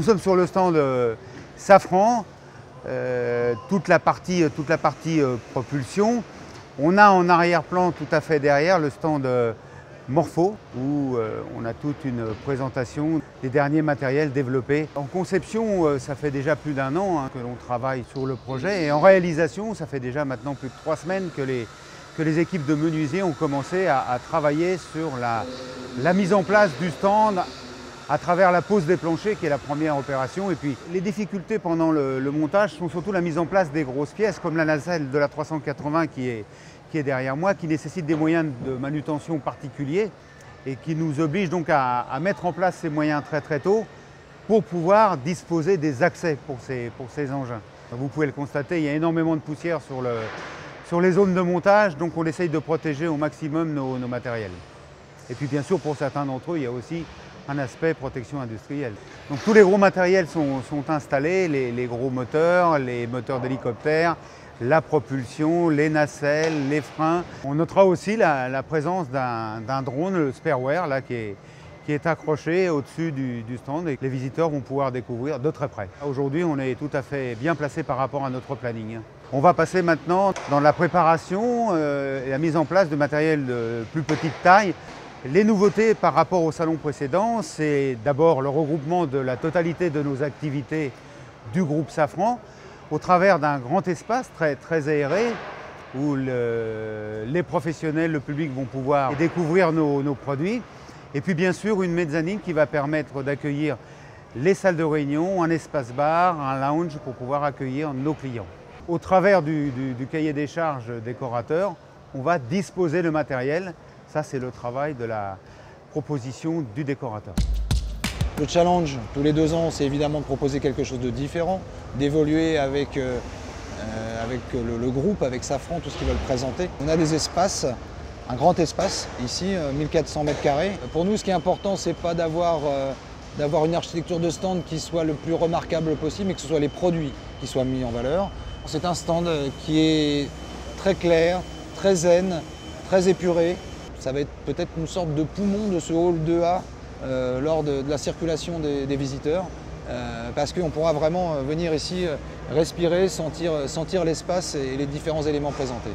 Nous sommes sur le stand Safran, toute la partie propulsion. On a en arrière-plan, tout à fait derrière, le stand Morpho, où on a toute une présentation des derniers matériels développés. En conception, ça fait déjà plus d'1 an que l'on travaille sur le projet, et en réalisation, ça fait déjà maintenant plus de 3 semaines que les équipes de menuisiers ont commencé à travailler sur la mise en place du stand à travers la pose des planchers, qui est la première opération. Et puis les difficultés pendant le montage sont surtout la mise en place des grosses pièces, comme la nacelle de la 380 qui est derrière moi, qui nécessite des moyens de manutention particuliers et qui nous oblige donc à mettre en place ces moyens très tôt pour pouvoir disposer des accès pour ces engins. Vous pouvez le constater, il y a énormément de poussière sur les zones de montage, donc on essaye de protéger au maximum nos matériels. Et puis bien sûr, pour certains d'entre eux, il y a aussi un aspect protection industrielle. Donc tous les gros matériels sont installés, les gros moteurs, les moteurs d'hélicoptère, la propulsion, les nacelles, les freins. On notera aussi la présence d'un drone, le Spareware, là, qui est accroché au-dessus du stand et que les visiteurs vont pouvoir découvrir de très près. Aujourd'hui, on est tout à fait bien placé par rapport à notre planning. On va passer maintenant dans la préparation et la mise en place de matériel de plus petite taille. Les nouveautés par rapport au salon précédent, c'est d'abord le regroupement de la totalité de nos activités du groupe Safran au travers d'un grand espace très aéré où les professionnels, le public vont pouvoir découvrir nos produits. Et puis bien sûr une mezzanine qui va permettre d'accueillir les salles de réunion, un espace bar, un lounge pour pouvoir accueillir nos clients. Au travers du cahier des charges décorateur, on va disposer le matériel. Ça, c'est le travail de la proposition du décorateur. Le challenge, tous les 2 ans, c'est évidemment de proposer quelque chose de différent, d'évoluer avec le groupe, avec Safran, tout ce qu'ils veulent présenter. On a des espaces, un grand espace ici, 1400 m². Pour nous, ce qui est important, c'est pas d'avoir une architecture de stand qui soit le plus remarquable possible, mais que ce soit les produits qui soient mis en valeur. C'est un stand qui est très clair, très zen, très épuré. Ça va être peut-être une sorte de poumon de ce hall 2A lors de la circulation des visiteurs, parce qu'on pourra vraiment venir ici respirer, sentir l'espace et les différents éléments présentés.